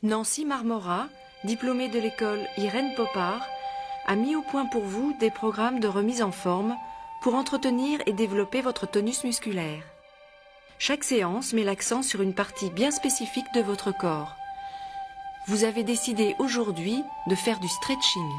Nancy Marmora, diplômée de l'école Irène Popard, a mis au point pour vous des programmes de remise en forme pour entretenir et développer votre tonus musculaire. Chaque séance met l'accent sur une partie bien spécifique de votre corps. Vous avez décidé aujourd'hui de faire du stretching.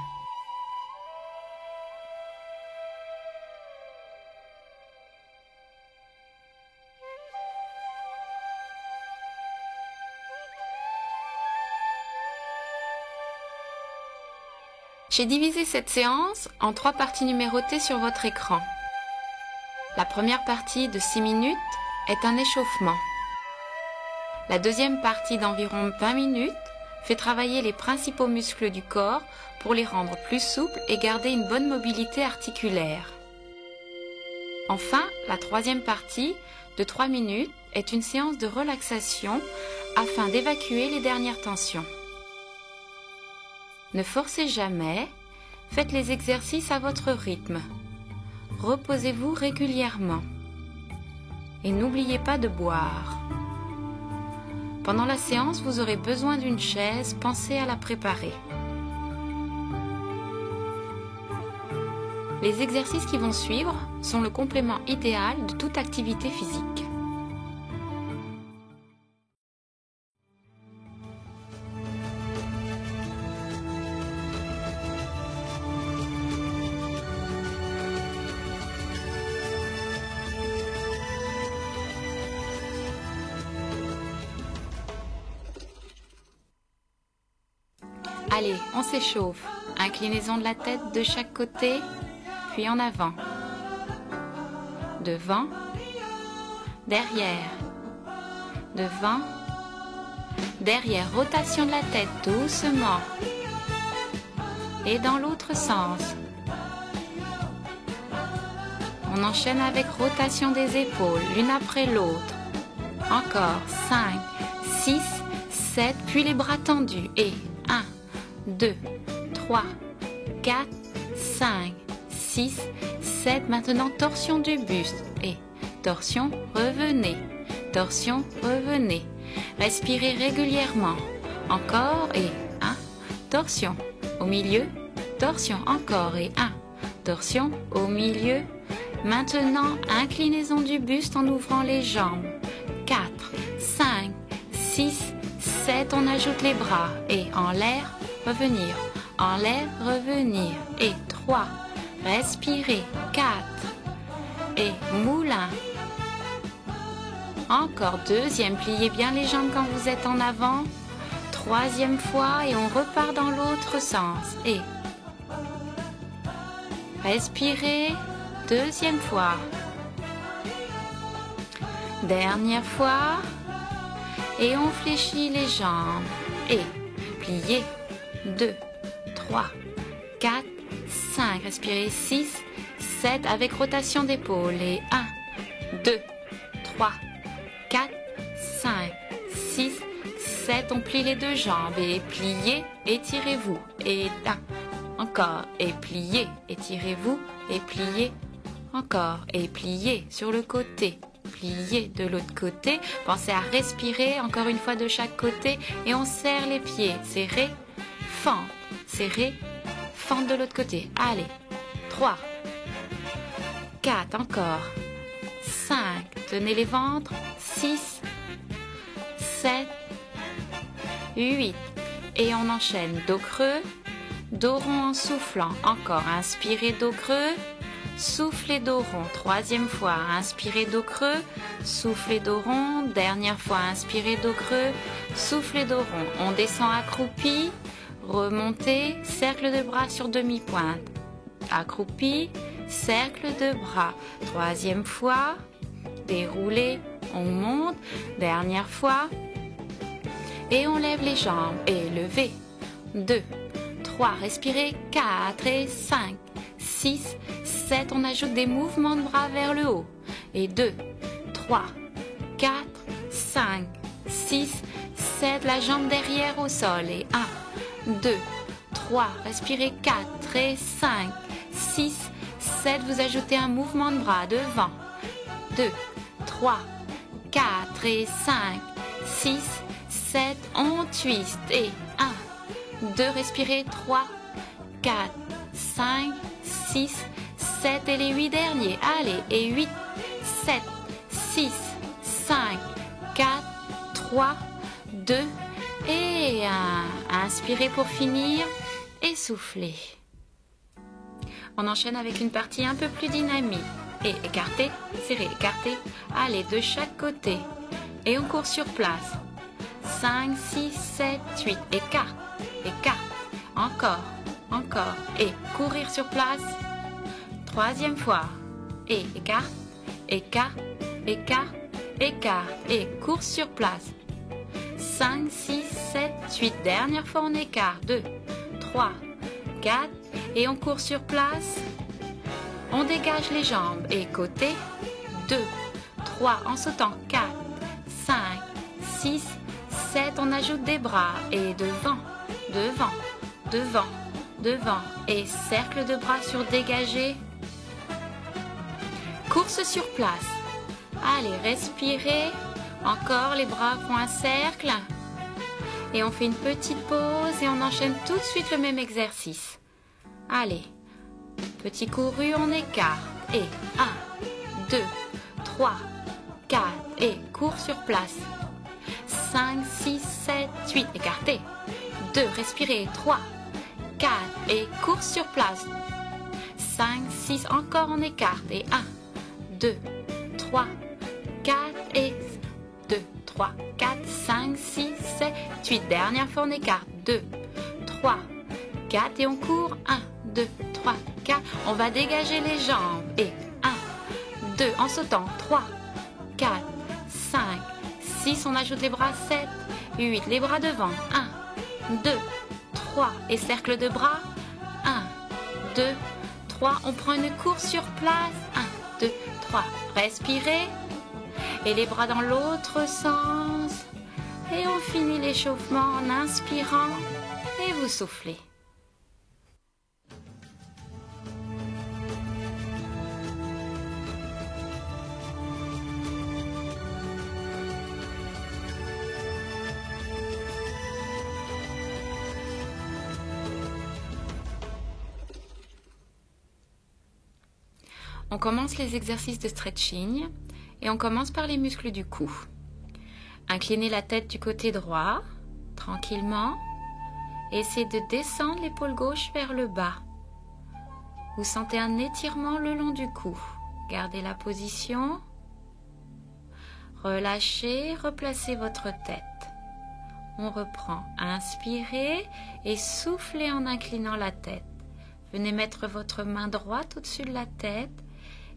J'ai divisé cette séance en 3 parties numérotées sur votre écran. La première partie de 6 minutes est un échauffement. La deuxième partie d'environ 20 minutes fait travailler les principaux muscles du corps pour les rendre plus souples et garder une bonne mobilité articulaire. Enfin, la troisième partie de 3 minutes est une séance de relaxation afin d'évacuer les dernières tensions. Ne forcez jamais, faites les exercices à votre rythme. Reposez-vous régulièrement. Et n'oubliez pas de boire. Pendant la séance, vous aurez besoin d'une chaise, pensez à la préparer. Les exercices qui vont suivre sont le complément idéal de toute activité physique. Allez, on s'échauffe. Inclinaison de la tête de chaque côté, puis en avant. Devant, derrière. Devant, derrière. Rotation de la tête doucement. Et dans l'autre sens. On enchaîne avec rotation des épaules, l'une après l'autre. Encore 5, 6, 7, puis les bras tendus. Et 1, 2, 3, 4, 5, 6, 7. Maintenant, torsion du buste. Et torsion, revenez. Torsion, revenez. Respirez régulièrement. Encore et 1. Torsion. Au milieu. Torsion. Encore et 1. Torsion. Au milieu. Maintenant, inclinaison du buste en ouvrant les jambes. 4, 5, 6, 7. On ajoute les bras. Et en l'air. Revenir, en l'air, revenir, et 3, respirez, 4, et moulin, encore deuxième, pliez bien les jambes quand vous êtes en avant, troisième fois, et on repart dans l'autre sens, et respirez, deuxième fois, dernière fois, et on fléchit les jambes, et pliez, 2, 3, 4, 5, respirez 6, 7 avec rotation d'épaule et 1, 2, 3, 4, 5, 6, 7, on plie les deux jambes et pliez, étirez-vous et 1, encore et pliez, étirez-vous et pliez, encore et pliez sur le côté. Pliez de l'autre côté, pensez à respirer encore une fois de chaque côté et on serre les pieds, serrez, fente, serrez, fente de l'autre côté. Allez, 3, 4, encore, 5, tenez les ventres, 6, 7, 8, et on enchaîne dos creux, dos rond en soufflant, encore, inspirez dos creux, soufflez dos rond, troisième fois, inspirez dos creux, soufflez dos rond, dernière fois, inspirez dos creux, soufflez dos rond, on descend accroupi, remontez, cercle de bras sur demi-pointe, accroupi, cercle de bras, troisième fois, déroulez, on monte, dernière fois, et on lève les jambes, et levez, 2, 3, respirez, 4 et 5, 6, 7, on ajoute des mouvements de bras vers le haut. Et 2, 3, 4, 5, 6, 7, la jambe derrière au sol. Et 1, 2, 3, respirez 4 et 5, 6, 7, vous ajoutez un mouvement de bras devant. 2, 3, 4 et 5, 6, 7, 7, on twist. Et 1, 2, respirez, 3, 4, 5, 6, 7 et les 8 derniers. Allez, et 8, 7, 6, 5, 4, 3, 2 et 1. Inspirez pour finir et soufflez. On enchaîne avec une partie un peu plus dynamique. Et écartez, serrez, écartez. Allez, de chaque côté. Et on court sur place. 5, 6, 7, 8. Écarte, écarte. Encore, encore. Et courir sur place. Troisième fois. Et écarte, écarte, écarte, écarte. Et cours sur place. 5, 6, 7, 8. Dernière fois, on écarte. 2, 3, 4. Et on court sur place. On dégage les jambes. Et côté. 2, 3. En sautant. 4, 5, 6, 7. On ajoute des bras. Et devant, devant, devant, devant. Et cercle de bras sur dégagé. Course sur place. Allez, respirez. Encore, les bras font un cercle. Et on fait une petite pause et on enchaîne tout de suite le même exercice. Allez, petit couru, on écarte. Et 1, 2, 3, 4. Et cours sur place. 5, 6, 7, 8. Écartez. 2, respirez. 3, 4. Et cours sur place. 5, 6. Encore, on écarte. Et 1, 2, 3, 4. Et 2, 3, 4, 5, 6, 7, 8. Dernière fois, on écarte. 2, 3, 4. Et on court. 1, 2, 3, 4. On va dégager les jambes. Et 1, 2. En sautant. 3, 4, 5, 6. On ajoute les bras. 7, 8. Les bras devant. 1, 2, 3. Et cercle de bras. 1, 2, 3. On prend une course sur place. 1, 2, 3. Respirez. Et les bras dans l'autre sens. Et on finit l'échauffement en inspirant. Et vous soufflez. On commence les exercices de stretching et on commence par les muscles du cou. Inclinez la tête du côté droit, tranquillement. Essayez de descendre l'épaule gauche vers le bas. Vous sentez un étirement le long du cou. Gardez la position. Relâchez, replacez votre tête. On reprend. Inspirez et soufflez en inclinant la tête. Venez mettre votre main droite au-dessus de la tête.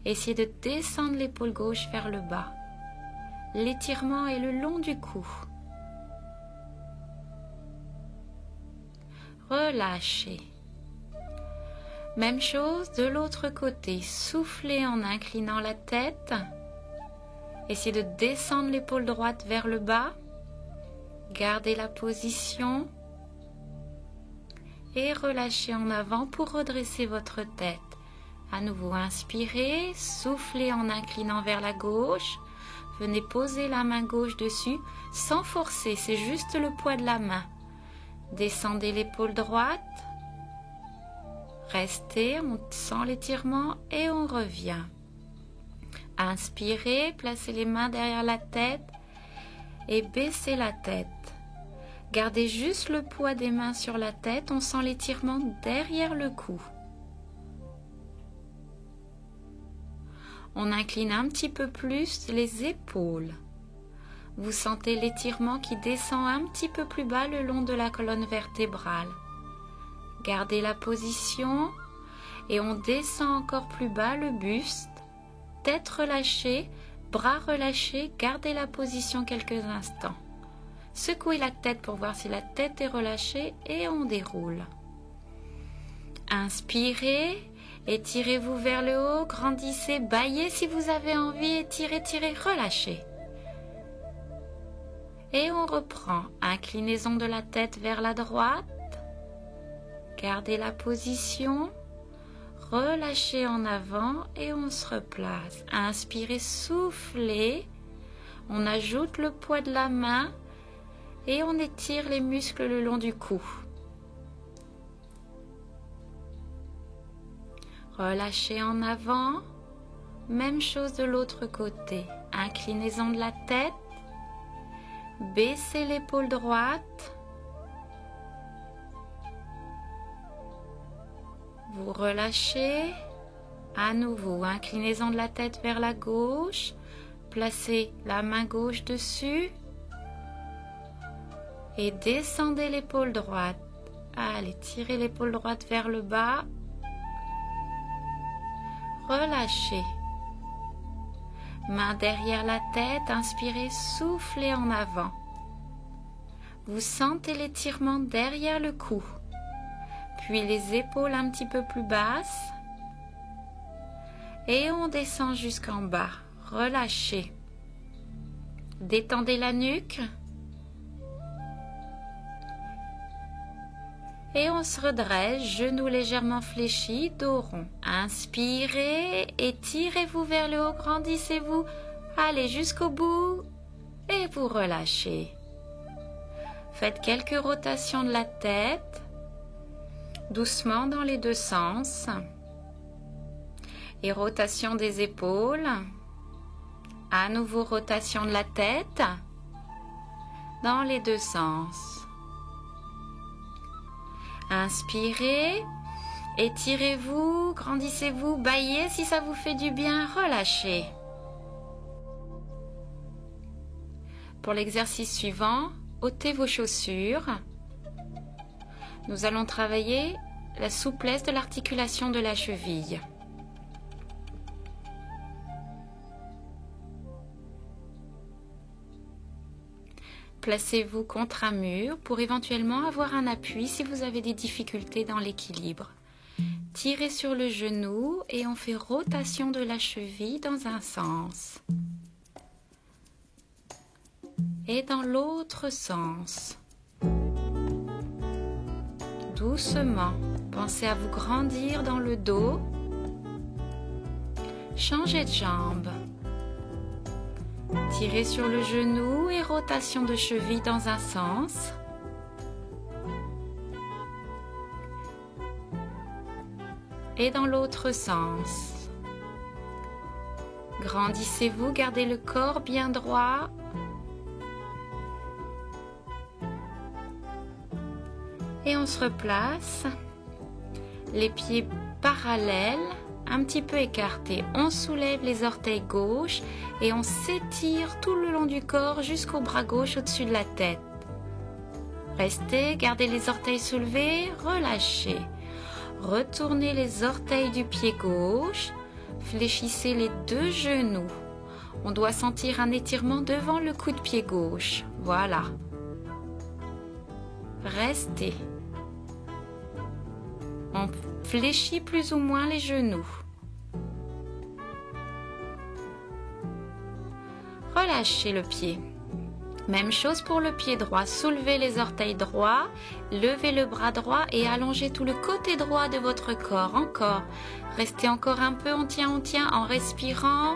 Essayez de descendre l'épaule gauche vers le bas. L'étirement est le long du cou. Relâchez. Même chose de l'autre côté. Soufflez en inclinant la tête. Essayez de descendre l'épaule droite vers le bas. Gardez la position. Et relâchez en avant pour redresser votre tête. À nouveau, inspirez, soufflez en inclinant vers la gauche. Venez poser la main gauche dessus sans forcer, c'est juste le poids de la main. Descendez l'épaule droite. Restez, on sent l'étirement et on revient. Inspirez, placez les mains derrière la tête et baissez la tête. Gardez juste le poids des mains sur la tête, on sent l'étirement derrière le cou. On incline un petit peu plus les épaules. Vous sentez l'étirement qui descend un petit peu plus bas le long de la colonne vertébrale. Gardez la position et on descend encore plus bas le buste. Tête relâchée, bras relâchés, gardez la position quelques instants. Secouez la tête pour voir si la tête est relâchée et on déroule. Inspirez, étirez-vous vers le haut, grandissez, bâillez si vous avez envie, étirez, étirez, relâchez. Et on reprend, inclinaison de la tête vers la droite, gardez la position, relâchez en avant et on se replace. Inspirez, soufflez, on ajoute le poids de la main Et on étire les muscles le long du cou. Relâchez en avant. Même chose de l'autre côté. Inclinaison de la tête. Baissez l'épaule droite. Vous relâchez. À nouveau, inclinaison de la tête vers la gauche. Placez la main gauche dessus. Et descendez l'épaule droite. Allez, tirez l'épaule droite vers le bas. Relâchez. Main derrière la tête, inspirez, soufflez en avant. Vous sentez l'étirement derrière le cou. Puis les épaules un petit peu plus basses. Et on descend jusqu'en bas. Relâchez. Détendez la nuque. Et on se redresse, genoux légèrement fléchis, dos rond. Inspirez, étirez-vous vers le haut, grandissez-vous. Allez jusqu'au bout et vous relâchez. Faites quelques rotations de la tête, doucement dans les deux sens. Et rotation des épaules. À nouveau rotation de la tête dans les deux sens. Inspirez, étirez-vous, grandissez-vous, bâillez si ça vous fait du bien, relâchez. Pour l'exercice suivant, ôtez vos chaussures. Nous allons travailler la souplesse de l'articulation de la cheville. Placez-vous contre un mur pour éventuellement avoir un appui si vous avez des difficultés dans l'équilibre. Tirez sur le genou et on fait rotation de la cheville dans un sens. Et dans l'autre sens. Doucement, pensez à vous grandir dans le dos. Changez de jambe. Tirez sur le genou et rotation de cheville dans un sens. Et dans l'autre sens. Grandissez-vous, gardez le corps bien droit. Et on se replace. Les pieds parallèles. Un petit peu écarté, on soulève les orteils gauche et on s'étire tout le long du corps jusqu'au bras gauche au-dessus de la tête. Restez, gardez les orteils soulevés, relâchez. Retournez les orteils du pied gauche, fléchissez les deux genoux. On doit sentir un étirement devant le coup de pied gauche. Voilà. Restez. On fléchit plus ou moins les genoux. Relâchez le pied. Même chose pour le pied droit. Soulevez les orteils droits, levez le bras droit et allongez tout le côté droit de votre corps. Encore. Restez encore un peu, on tient en respirant.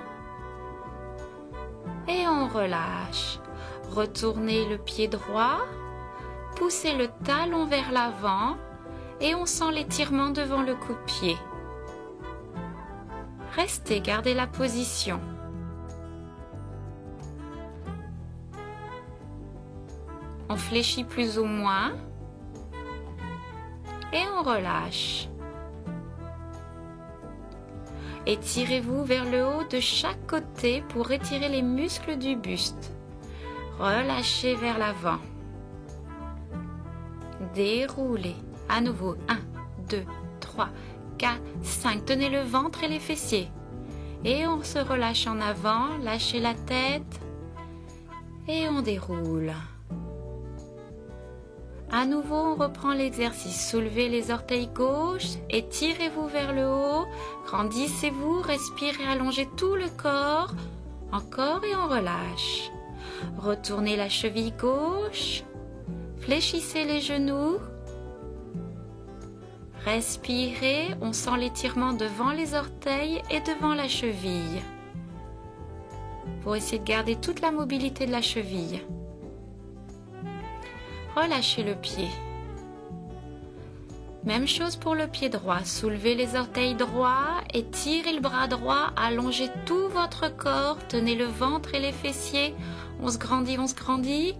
Et on relâche. Retournez le pied droit, poussez le talon vers l'avant et on sent l'étirement devant le coup de pied. Restez, gardez la position. On fléchit plus ou moins et on relâche. Étirez-vous vers le haut de chaque côté pour étirer les muscles du buste. Relâchez vers l'avant. Déroulez. À nouveau. 1, 2, 3, 4, 5. Tenez le ventre et les fessiers. Et on se relâche en avant. Lâchez la tête. Et on déroule. À nouveau, on reprend l'exercice. Soulevez les orteils gauche, étirez-vous vers le haut, grandissez-vous, respirez, allongez tout le corps. Encore et on relâche. Retournez la cheville gauche, fléchissez les genoux. Respirez, on sent l'étirement devant les orteils et devant la cheville. Pour essayer de garder toute la mobilité de la cheville. relâchez le pied. Même chose pour le pied droit. Soulevez les orteils droits, étirez le bras droit, allongez tout votre corps, tenez le ventre et les fessiers. On se grandit.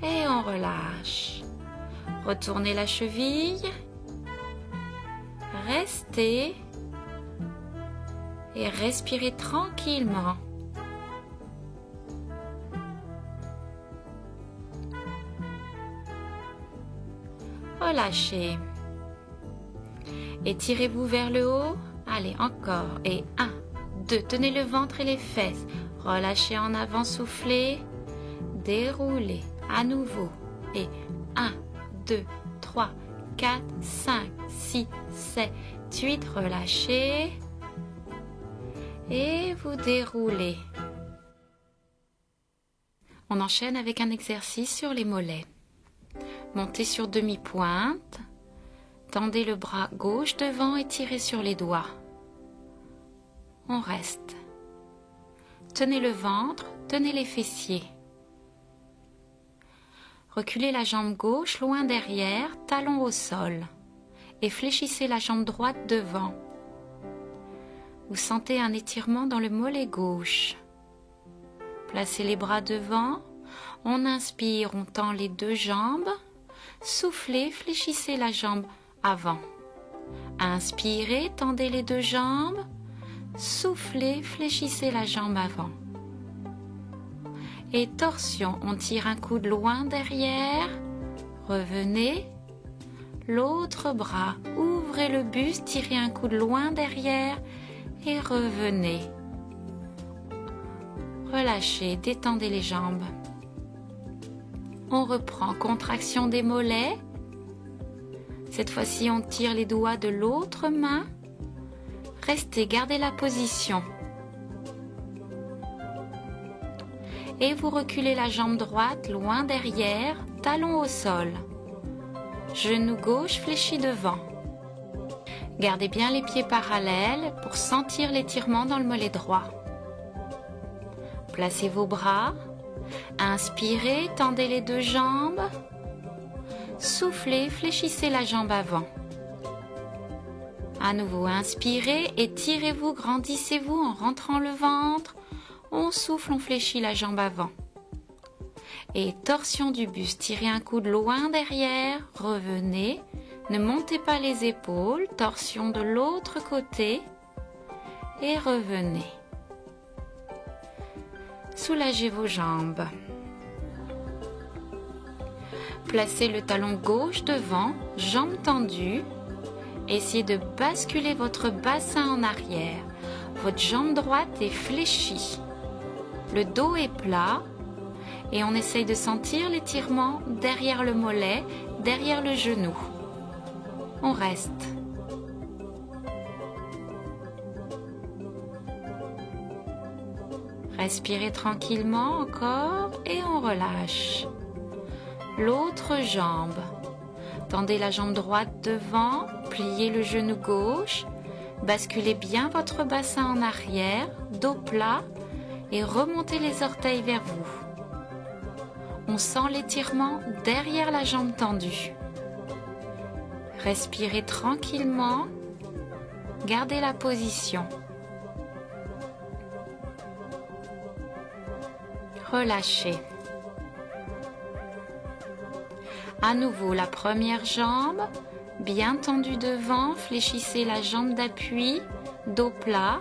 Et on relâche. Retournez la cheville. Restez. Et respirez tranquillement. Relâchez. Étirez-vous vers le haut. Allez, encore. Et 1, 2. Tenez le ventre et les fesses. Relâchez en avant, soufflez. Déroulez. À nouveau. Et 1, 2, 3, 4, 5, 6, 7, 8. Relâchez. Et vous déroulez. On enchaîne avec un exercice sur les mollets. Montez sur demi-pointe, tendez le bras gauche devant et tirez sur les doigts. On reste. Tenez le ventre, tenez les fessiers. Reculez la jambe gauche loin derrière, talon au sol. Et fléchissez la jambe droite devant. Vous sentez un étirement dans le mollet gauche. Placez les bras devant. On inspire, on tend les deux jambes. Soufflez, fléchissez la jambe avant. Inspirez, tendez les deux jambes. Soufflez, fléchissez la jambe avant. Et torsion, on tire un coude loin derrière. Revenez. L'autre bras, ouvrez le buste, tirez un coude loin derrière et revenez. Relâchez, détendez les jambes. On reprend, contraction des mollets. Cette fois-ci, on tire les doigts de l'autre main. Restez, gardez la position. Et vous reculez la jambe droite loin derrière, talon au sol. Genou gauche fléchi devant. Gardez bien les pieds parallèles pour sentir l'étirement dans le mollet droit. Placez vos bras. Inspirez, tendez les deux jambes. Soufflez, fléchissez la jambe avant. À nouveau, inspirez, étirez-vous, grandissez-vous en rentrant le ventre. On souffle, on fléchit la jambe avant. Et torsion du buste, tirez un coude loin derrière, revenez. Ne montez pas les épaules, torsion de l'autre côté. Et revenez. Soulagez vos jambes. Placez le talon gauche devant, jambes tendues. Essayez de basculer votre bassin en arrière. Votre jambe droite est fléchie. Le dos est plat. Et on essaye de sentir l'étirement derrière le mollet, derrière le genou. On reste. Respirez tranquillement encore et on relâche. L'autre jambe. Tendez la jambe droite devant, pliez le genou gauche, basculez bien votre bassin en arrière, dos plat et remontez les orteils vers vous. On sent l'étirement derrière la jambe tendue. Respirez tranquillement, gardez la position. Relâchez. À nouveau, la première jambe, bien tendue devant, fléchissez la jambe d'appui, dos plat,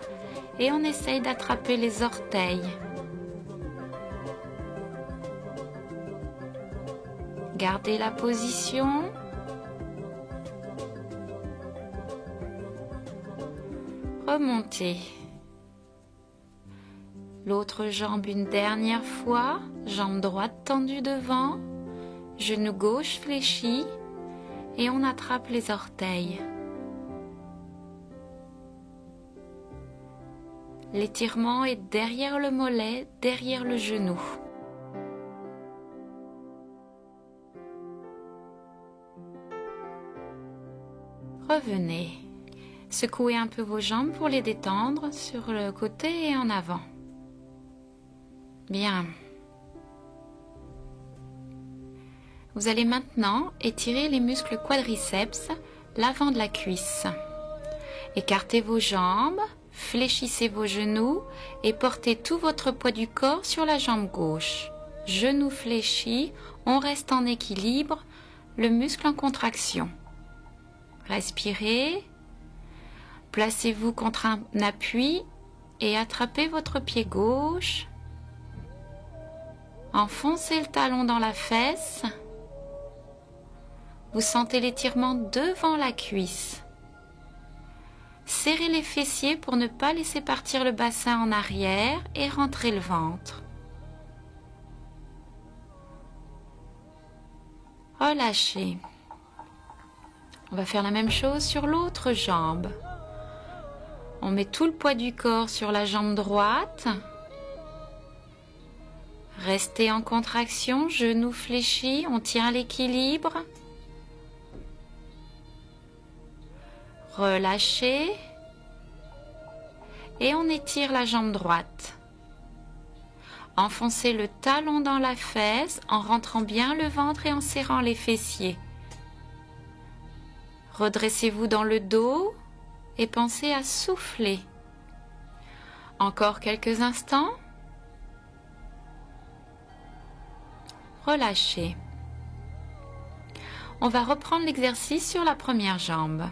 et on essaye d'attraper les orteils. Gardez la position. Remontez. L'autre jambe une dernière fois, jambe droite tendue devant, genou gauche fléchi et on attrape les orteils. L'étirement est derrière le mollet, derrière le genou. Revenez. Secouez un peu vos jambes pour les détendre sur le côté et en avant. Bien. Vous allez maintenant étirer les muscles quadriceps, l'avant de la cuisse. Écartez vos jambes, fléchissez vos genoux et portez tout votre poids du corps sur la jambe gauche. Genoux fléchis, on reste en équilibre, le muscle en contraction. Respirez, placez-vous contre un appui et attrapez votre pied gauche. Enfoncez le talon dans la fesse. Vous sentez l'étirement devant la cuisse. Serrez les fessiers pour ne pas laisser partir le bassin en arrière et rentrer le ventre. Relâchez. On va faire la même chose sur l'autre jambe. On met tout le poids du corps sur la jambe droite. Restez en contraction, genoux fléchis, on tient l'équilibre. Relâchez. Et on étire la jambe droite. Enfoncez le talon dans la fesse en rentrant bien le ventre et en serrant les fessiers. Redressez-vous dans le dos et pensez à souffler. Encore quelques instants. Relâchez. On va reprendre l'exercice sur la première jambe.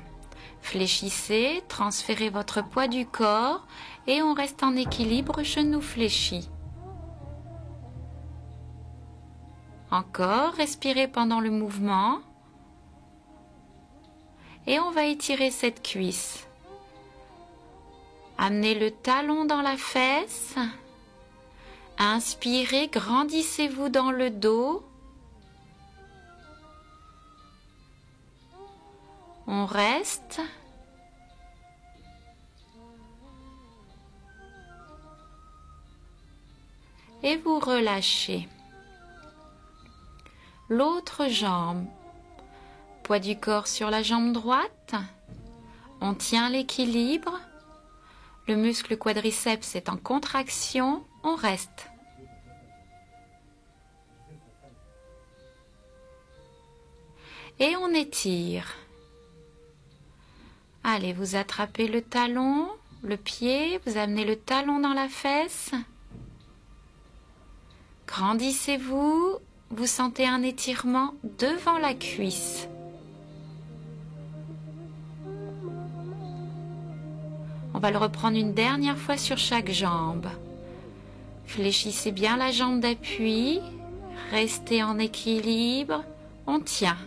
Fléchissez, transférez votre poids du corps et on reste en équilibre, genoux fléchis. Encore, respirez pendant le mouvement. Et on va étirer cette cuisse. Amenez le talon dans la fesse. Inspirez, grandissez-vous dans le dos. On reste. Et vous relâchez. L'autre jambe. Poids du corps sur la jambe droite. On tient l'équilibre. Le muscle quadriceps est en contraction. On reste. Et on étire. Allez, vous attrapez le talon, le pied, vous amenez le talon dans la fesse. Grandissez-vous, vous sentez un étirement devant la cuisse. On va le reprendre une dernière fois sur chaque jambe. Fléchissez bien la jambe d'appui, restez en équilibre, on tient.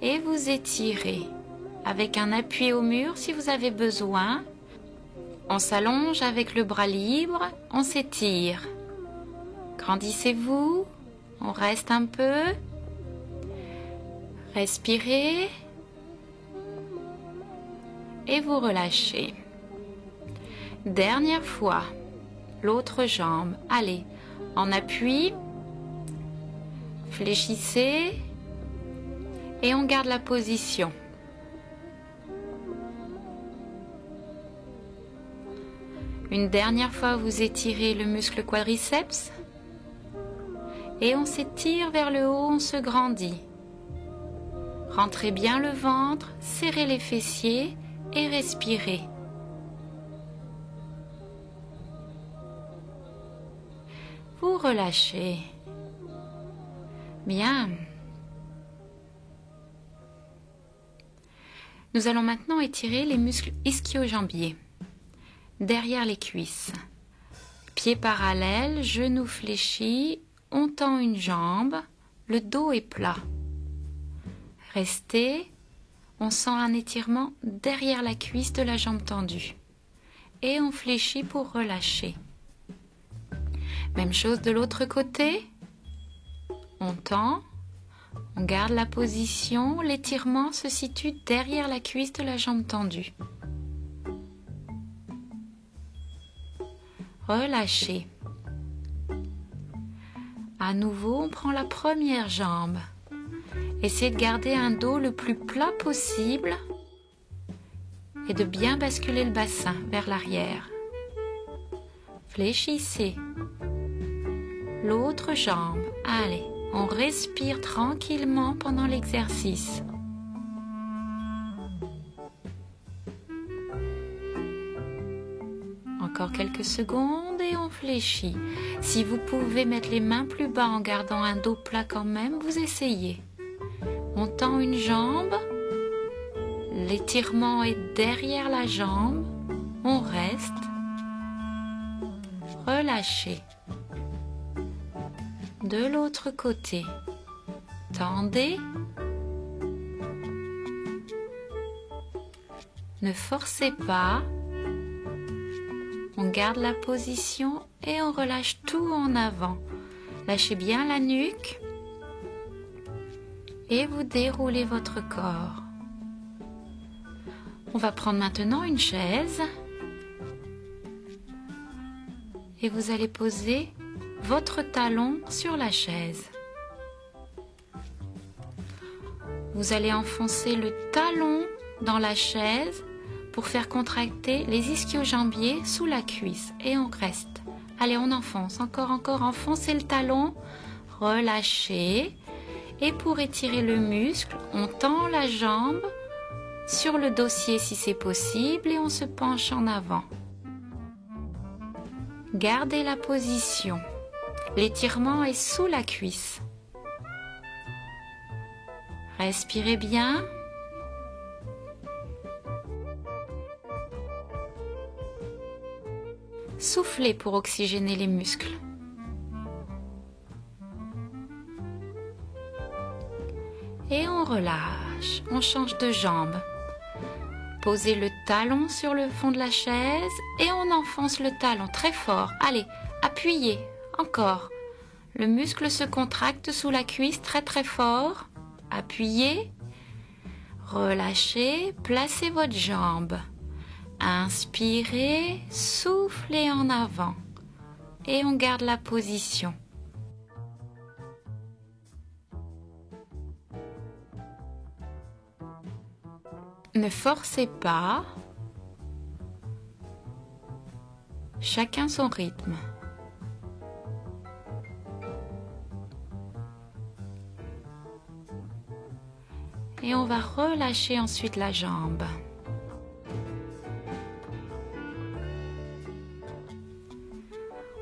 Et vous étirez avec un appui au mur si vous avez besoin. On s'allonge avec le bras libre, on s'étire. Grandissez-vous, on reste un peu. Respirez. Et vous relâchez. Dernière fois, l'autre jambe. Allez, en appui. Fléchissez. Et on garde la position. Une dernière fois, vous étirez le muscle quadriceps. Et on s'étire vers le haut, on se grandit. Rentrez bien le ventre, serrez les fessiers et respirez. Vous relâchez. Bien. Nous allons maintenant étirer les muscles ischio-jambiers. Derrière les cuisses. Pieds parallèles, genoux fléchis, on tend une jambe, le dos est plat. Restez, on sent un étirement derrière la cuisse de la jambe tendue. Et on fléchit pour relâcher. Même chose de l'autre côté. On tend, on garde la position, l'étirement se situe derrière la cuisse de la jambe tendue. Relâchez. À nouveau, on prend la première jambe. Essayez de garder un dos le plus plat possible et de bien basculer le bassin vers l'arrière. Fléchissez. l'autre jambe. Allez, on respire tranquillement pendant l'exercice. Encore quelques secondes et on fléchit. Si vous pouvez mettre les mains plus bas en gardant un dos plat quand même, vous essayez. On tend une jambe, l'étirement est derrière la jambe, on reste, relâchez. De l'autre côté, tendez, ne forcez pas, on garde la position et on relâche tout en avant. Lâchez bien la nuque et vous déroulez votre corps. On va prendre maintenant une chaise et vous allez poser votre talon sur la chaise. Vous allez enfoncer le talon dans la chaise pour faire contracter les ischio-jambiers sous la cuisse. Et on reste. Allez, on enfonce. Encore, enfoncez le talon. Relâchez. Et pour étirer le muscle, on tend la jambe sur le dossier si c'est possible et on se penche en avant. Gardez la position. L'étirement est sous la cuisse. Respirez bien. Soufflez pour oxygéner les muscles. Et on relâche. On change de jambe. Posez le talon sur le fond de la chaise et on enfonce le talon très fort. Allez, appuyez. Encore. Le muscle se contracte sous la cuisse très très fort. Appuyez. Relâchez. Placez votre jambe. Inspirez, soufflez en avant et on garde la position. Ne forcez pas, chacun son rythme. Et on va relâcher ensuite la jambe.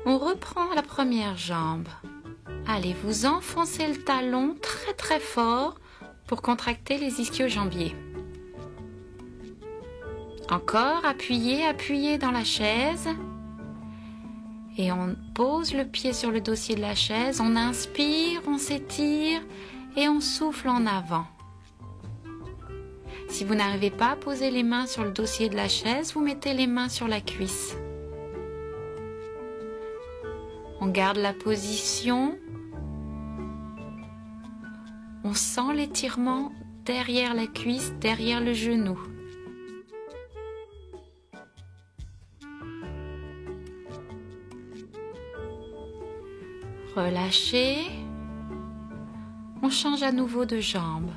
On reprend la première jambe. Allez, vous enfoncez le talon très très fort pour contracter les ischio-jambiers. Encore, appuyez dans la chaise. Et on pose le pied sur le dossier de la chaise. On inspire, on s'étire et on souffle en avant. Si vous n'arrivez pas à poser les mains sur le dossier de la chaise, vous mettez les mains sur la cuisse. On garde la position. On sent l'étirement derrière la cuisse, derrière le genou. Relâchez. On change à nouveau de jambe.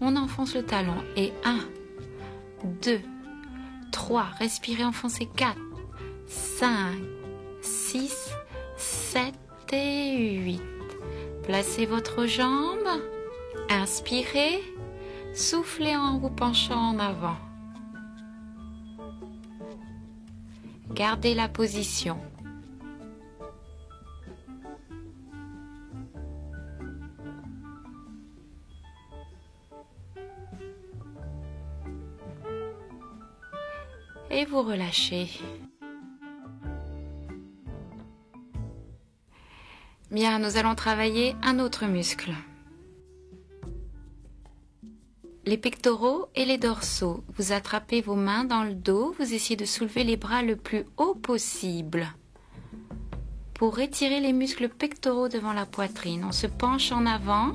On enfonce le talon. Et 1, 2, 3. Respirez, enfoncez 4, 5, 6, 7 et 8. Placez votre jambe. Inspirez. Soufflez en vous penchant en avant. Gardez la position. Et vous relâchez. Bien, nous allons travailler un autre muscle. Les pectoraux et les dorsaux. Vous attrapez vos mains dans le dos, vous essayez de soulever les bras le plus haut possible. Pour étirer les muscles pectoraux devant la poitrine, on se penche en avant.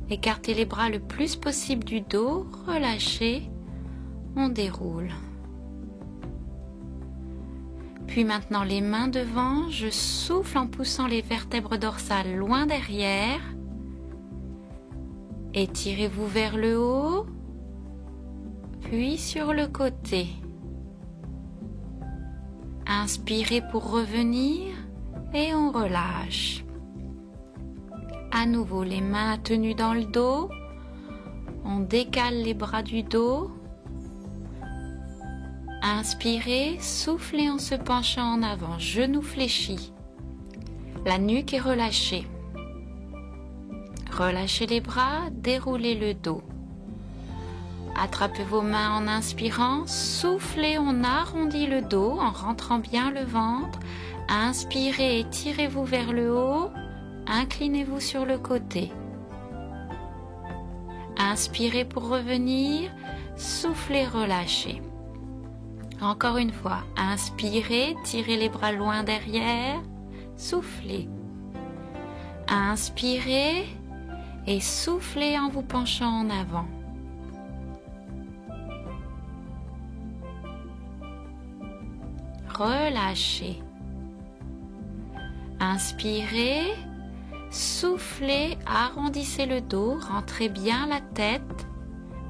Écartez les bras le plus possible du dos, relâchez. On déroule. Puis maintenant les mains devant, je souffle en poussant les vertèbres dorsales loin derrière. Étirez-vous vers le haut, puis sur le côté. Inspirez pour revenir et on relâche. À nouveau, les mains tenues dans le dos. On décale les bras du dos. Inspirez, soufflez en se penchant en avant, genoux fléchis. La nuque est relâchée. Relâchez les bras, déroulez le dos. Attrapez vos mains en inspirant, soufflez, on arrondit le dos en rentrant bien le ventre. Inspirez, étirez-vous vers le haut, inclinez-vous sur le côté. Inspirez pour revenir, soufflez, relâchez. Encore une fois, inspirez, tirez les bras loin derrière, soufflez. Inspirez et soufflez en vous penchant en avant. Relâchez. Inspirez, soufflez, arrondissez le dos, rentrez bien la tête.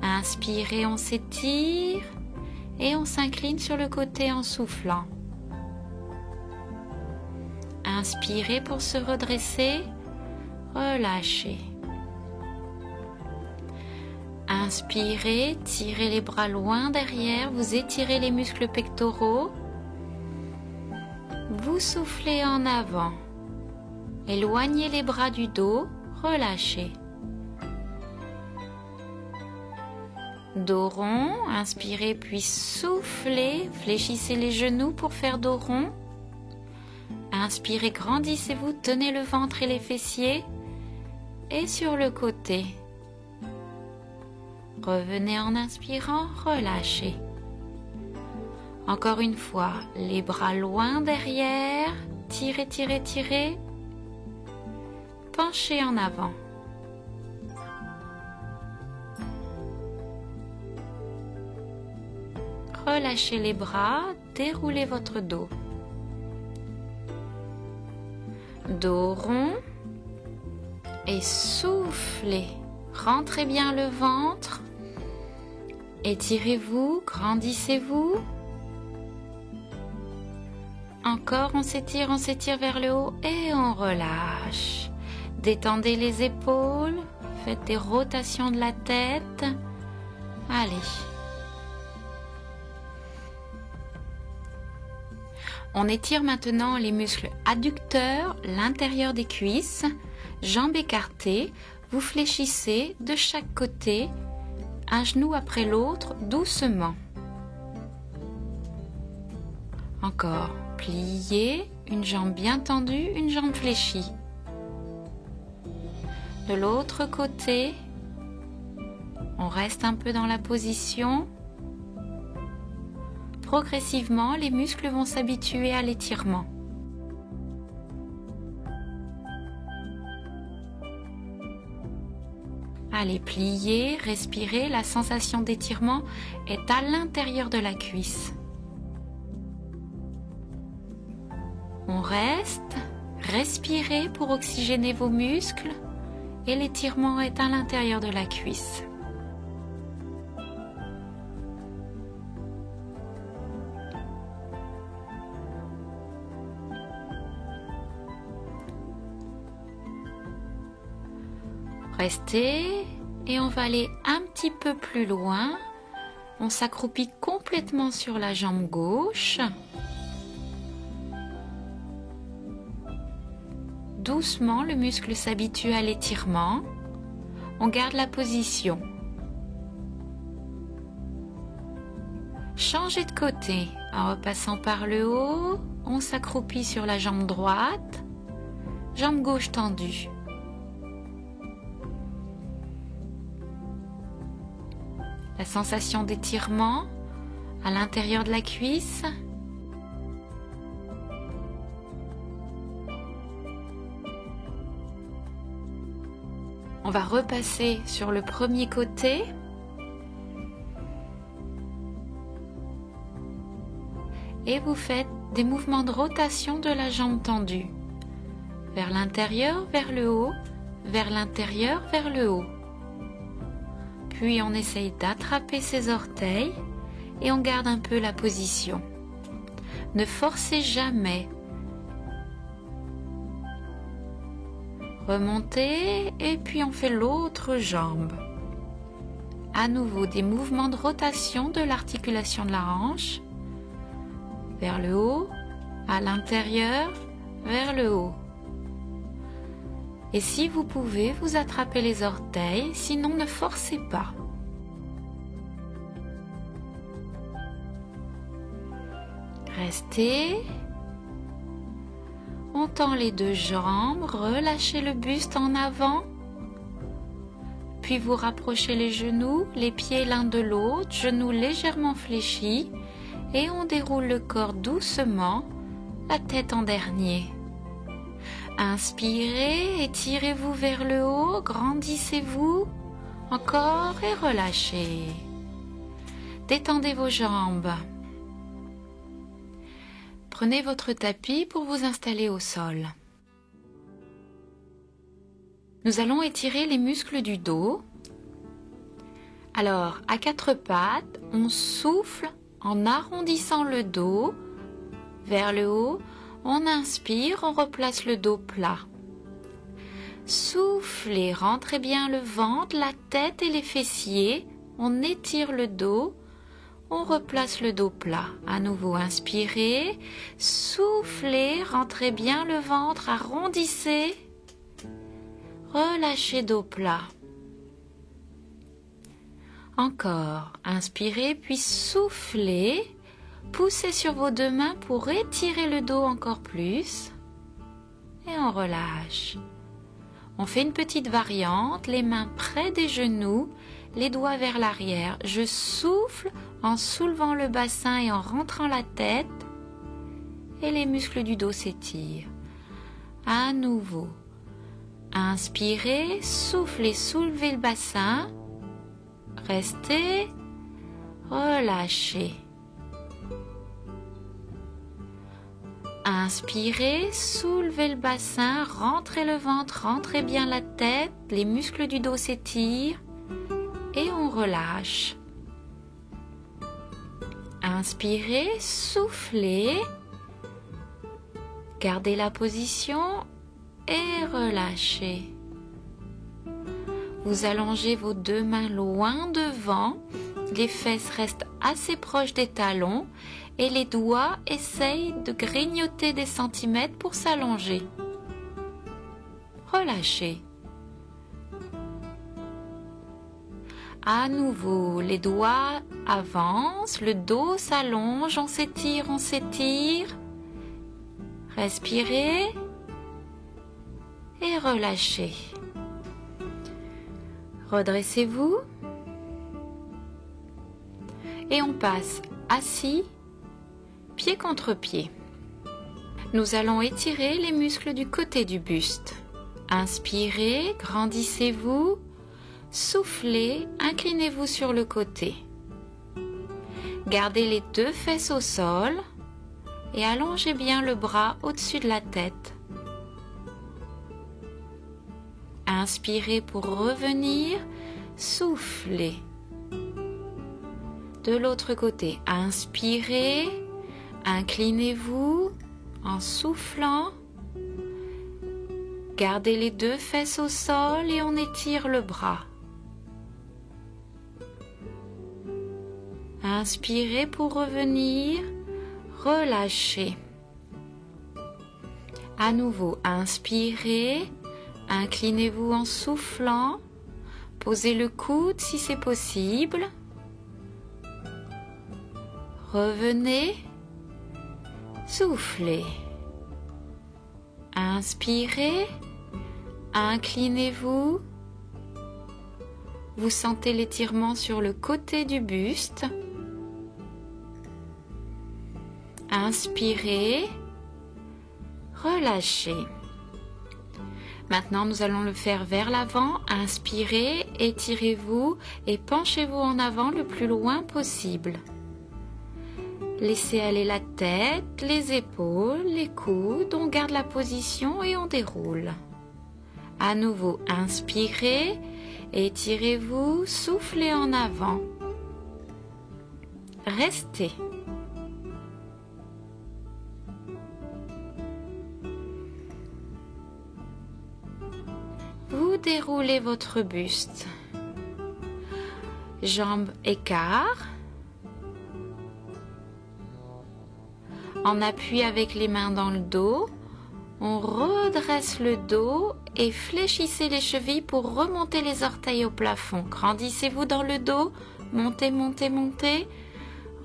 Inspirez, on s'étire et on s'incline sur le côté en soufflant. Inspirez pour se redresser, relâchez. Inspirez, tirez les bras loin derrière, vous étirez les muscles pectoraux. Vous soufflez en avant. Éloignez les bras du dos, relâchez. Dos rond, inspirez puis soufflez, fléchissez les genoux pour faire dos rond. Inspirez, grandissez-vous, tenez le ventre et les fessiers et sur le côté. Revenez en inspirant, relâchez. Encore une fois, les bras loin derrière, tirez, tirez, tirez. Penchez en avant. Relâchez les bras, déroulez votre dos. Dos rond et soufflez. Rentrez bien le ventre. Étirez-vous, grandissez-vous. Encore, on s'étire vers le haut et on relâche. Détendez les épaules, faites des rotations de la tête. Allez. On étire maintenant les muscles adducteurs, l'intérieur des cuisses, jambes écartées. Vous fléchissez de chaque côté, un genou après l'autre, doucement. Encore, pliez, une jambe bien tendue, une jambe fléchie. De l'autre côté, on reste un peu dans la position. Progressivement, les muscles vont s'habituer à l'étirement. Allez, pliez, respirez, la sensation d'étirement est à l'intérieur de la cuisse. On reste, respirez pour oxygéner vos muscles et l'étirement est à l'intérieur de la cuisse. Restez et on va aller un petit peu plus loin. On s'accroupit complètement sur la jambe gauche. Doucement, le muscle s'habitue à l'étirement. On garde la position. Changez de côté. En repassant par le haut, on s'accroupit sur la jambe droite. Jambe gauche tendue. La sensation d'étirement à l'intérieur de la cuisse. On va repasser sur le premier côté. Et vous faites des mouvements de rotation de la jambe tendue. Vers l'intérieur, vers le haut, vers l'intérieur, vers le haut. Puis on essaye d'attraper ses orteils et on garde un peu la position. Ne forcez jamais. Remontez et puis on fait l'autre jambe. À nouveau des mouvements de rotation de l'articulation de la hanche vers le haut, à l'intérieur, vers le haut. Et si vous pouvez, vous attrapez les orteils, sinon ne forcez pas. Restez. On tend les deux jambes, relâchez le buste en avant. Puis vous rapprochez les genoux, les pieds l'un de l'autre, genoux légèrement fléchis. Et on déroule le corps doucement, la tête en dernier. Inspirez, étirez-vous vers le haut, grandissez-vous. Encore et relâchez. Détendez vos jambes. Prenez votre tapis pour vous installer au sol. Nous allons étirer les muscles du dos. Alors, à quatre pattes, on souffle en arrondissant le dos vers le haut. On inspire, on replace le dos plat. Soufflez, rentrez bien le ventre, la tête et les fessiers. On étire le dos. On replace le dos plat. À nouveau, inspirez, soufflez, rentrez bien le ventre, arrondissez. Relâchez dos plat. Encore, inspirez, puis soufflez. Poussez sur vos deux mains pour étirer le dos encore plus. Et on relâche. On fait une petite variante, les mains près des genoux, les doigts vers l'arrière. Je souffle en soulevant le bassin et en rentrant la tête. Et les muscles du dos s'étirent. À nouveau. Inspirez, soufflez, soulevez le bassin. Restez, relâchez. Inspirez, soulevez le bassin, rentrez le ventre, rentrez bien la tête, les muscles du dos s'étirent et on relâche. Inspirez, soufflez, gardez la position et relâchez. Vous allongez vos deux mains loin devant, les fesses restent assez proches des talons et les doigts essayent de grignoter des centimètres pour s'allonger. Relâchez. À nouveau, les doigts avancent, le dos s'allonge, on s'étire, on s'étire. Respirez et relâchez. Redressez-vous et on passe assis, pied contre pied. Nous allons étirer les muscles du côté du buste. Inspirez, grandissez-vous, soufflez, inclinez-vous sur le côté. Gardez les deux fesses au sol et allongez bien le bras au-dessus de la tête. Inspirez pour revenir, soufflez. De l'autre côté, inspirez, inclinez-vous en soufflant. Gardez les deux fesses au sol et on étire le bras. Inspirez pour revenir, relâchez. À nouveau, inspirez, inclinez-vous en soufflant. Posez le coude si c'est possible. Revenez, soufflez. Inspirez, inclinez-vous. Vous sentez l'étirement sur le côté du buste. Inspirez, relâchez. Maintenant, nous allons le faire vers l'avant. Inspirez, étirez-vous et penchez-vous en avant le plus loin possible. Laissez aller la tête, les épaules, les coudes. On garde la position et on déroule. À nouveau, inspirez, étirez-vous, soufflez en avant. Restez. déroulez votre buste. Jambes écart. En appui avec les mains dans le dos, on redresse le dos et fléchissez les chevilles pour remonter les orteils au plafond. Grandissez-vous dans le dos, montez, montez, montez,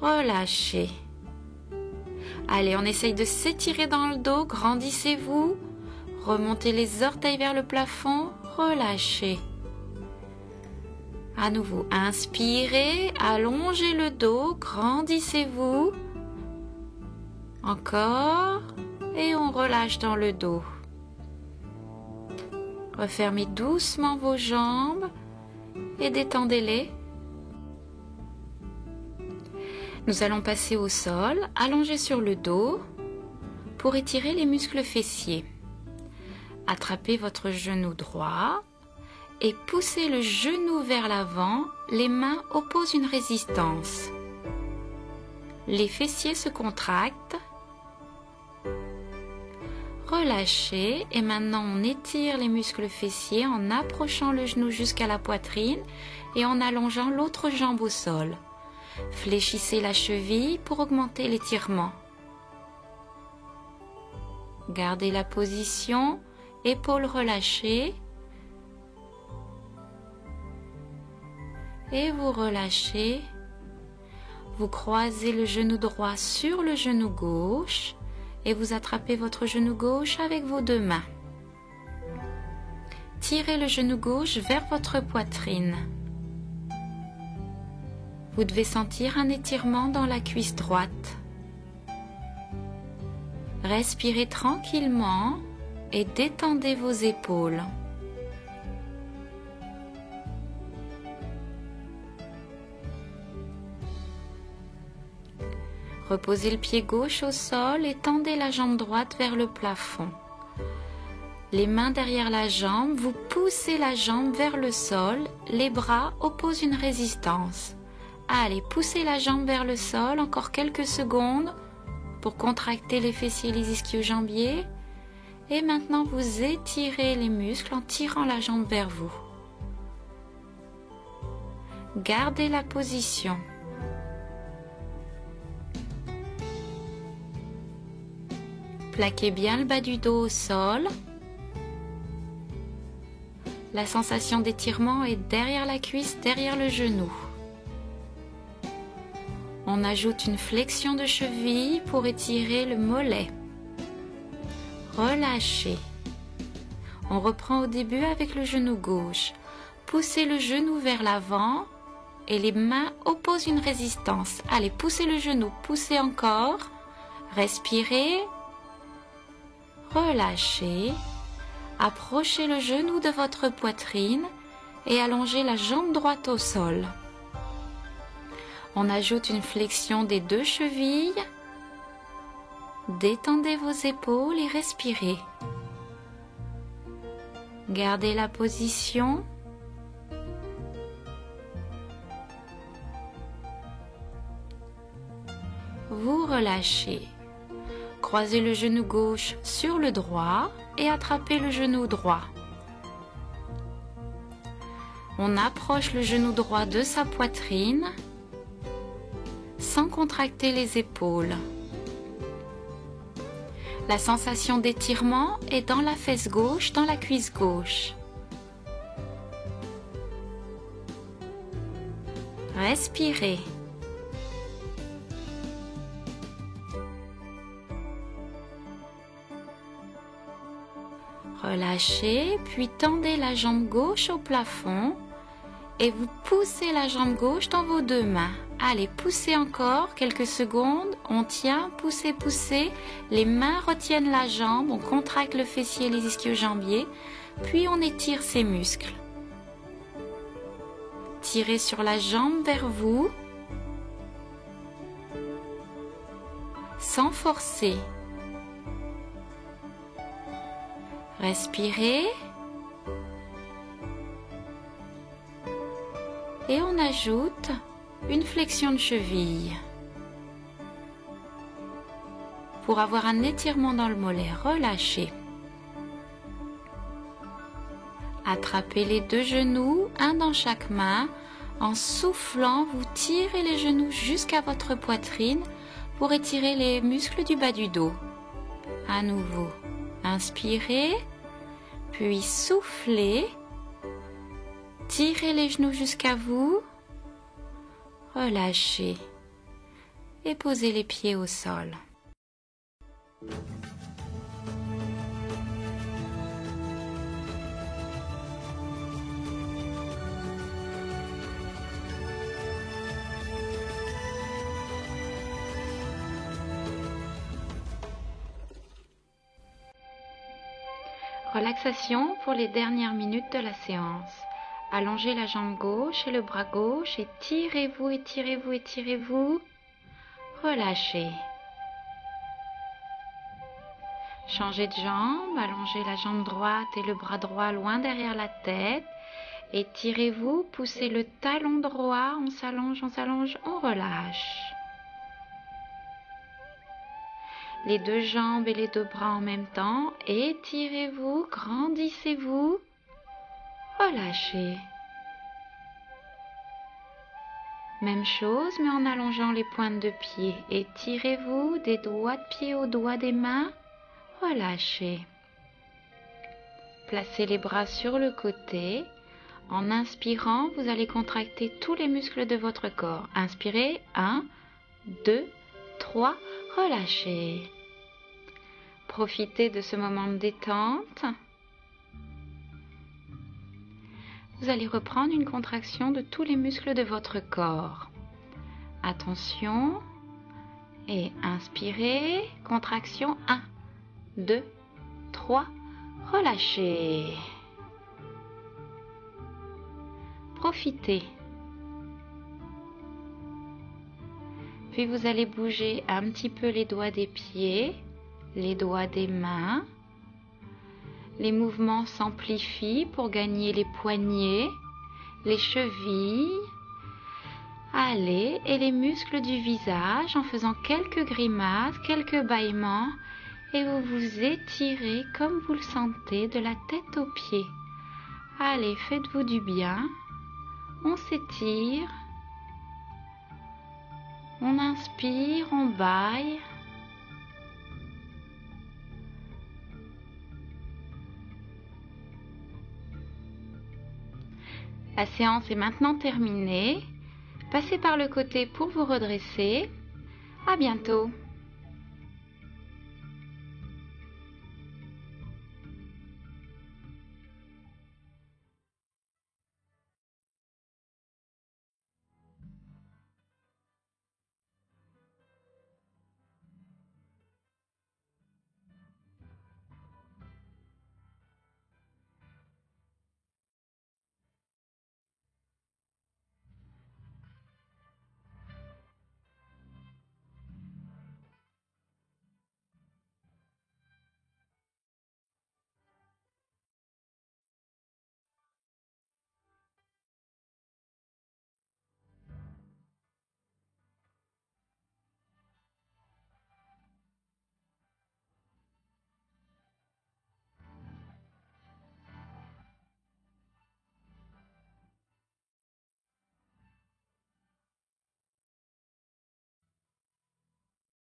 relâchez. Allez, on essaye de s'étirer dans le dos, grandissez-vous, remontez les orteils vers le plafond, relâchez. À nouveau, inspirez, allongez le dos, grandissez-vous. Encore, et on relâche dans le dos. Refermez doucement vos jambes et détendez-les. Nous allons passer au sol, allongé sur le dos, pour étirer les muscles fessiers. Attrapez votre genou droit et poussez le genou vers l'avant, les mains opposent une résistance. Les fessiers se contractent. Relâchez et maintenant on étire les muscles fessiers en approchant le genou jusqu'à la poitrine et en allongeant l'autre jambe au sol. Fléchissez la cheville pour augmenter l'étirement. Gardez la position, épaules relâchées. Et vous relâchez. Vous croisez le genou droit sur le genou gauche et vous attrapez votre genou gauche avec vos deux mains. Tirez le genou gauche vers votre poitrine. Vous devez sentir un étirement dans la cuisse droite. Respirez tranquillement et détendez vos épaules. Reposez le pied gauche au sol et tendez la jambe droite vers le plafond. Les mains derrière la jambe, vous poussez la jambe vers le sol, les bras opposent une résistance. Allez, poussez la jambe vers le sol, encore quelques secondes pour contracter les fessiers et les ischio-jambiers. Et maintenant, vous étirez les muscles en tirant la jambe vers vous. Gardez la position. Plaquez bien le bas du dos au sol. La sensation d'étirement est derrière la cuisse, derrière le genou. On ajoute une flexion de cheville pour étirer le mollet. Relâchez. On reprend au début avec le genou gauche. Poussez le genou vers l'avant et les mains opposent une résistance. Allez, poussez le genou, poussez encore. Respirez. Relâchez. Approchez le genou de votre poitrine et allongez la jambe droite au sol. On ajoute une flexion des deux chevilles. Détendez vos épaules et respirez. Gardez la position. Vous relâchez. Croisez le genou gauche sur le droit et attrapez le genou droit. On approche le genou droit de sa poitrine sans contracter les épaules. La sensation d'étirement est dans la fesse gauche, dans la cuisse gauche. Respirez. Relâchez, puis tendez la jambe gauche au plafond et vous poussez la jambe gauche dans vos deux mains. Allez, poussez encore quelques secondes, on tient, poussez, poussez, les mains retiennent la jambe, on contracte le fessier et les ischio-jambiers, puis on étire ses muscles. Tirez sur la jambe vers vous, sans forcer. Respirez. Et on ajoute une flexion de cheville. Pour avoir un étirement dans le mollet, relâchez. Attrapez les deux genoux, un dans chaque main. En soufflant, vous tirez les genoux jusqu'à votre poitrine pour étirer les muscles du bas du dos. À nouveau, inspirez, puis soufflez. Tirez les genoux jusqu'à vous. Relâchez et posez les pieds au sol. Relaxation pour les dernières minutes de la séance. Allongez la jambe gauche et le bras gauche, étirez-vous, étirez-vous, étirez-vous. Relâchez. Changez de jambe, allongez la jambe droite et le bras droit loin derrière la tête. Étirez-vous, poussez le talon droit, on s'allonge, on relâche. Les deux jambes et les deux bras en même temps. Étirez-vous, grandissez-vous, relâchez. Même chose, mais en allongeant les pointes de pied. Étirez-vous des doigts de pied aux doigts des mains, relâchez. Placez les bras sur le côté. En inspirant, vous allez contracter tous les muscles de votre corps. Inspirez, 1, 2, 3, relâchez. Profitez de ce moment de détente. Vous allez reprendre une contraction de tous les muscles de votre corps. Attention. Et inspirez. Contraction 1, 2, 3. Relâchez. Profitez. Puis vous allez bouger un petit peu les doigts des pieds, les doigts des mains. Les mouvements s'amplifient pour gagner les poignets, les chevilles. Allez, et les muscles du visage en faisant quelques grimaces, quelques bâillements. Et vous vous étirez comme vous le sentez de la tête aux pieds. Allez, faites-vous du bien. On s'étire. On inspire, on bâille. La séance est maintenant terminée. Passez par le côté pour vous redresser. À bientôt.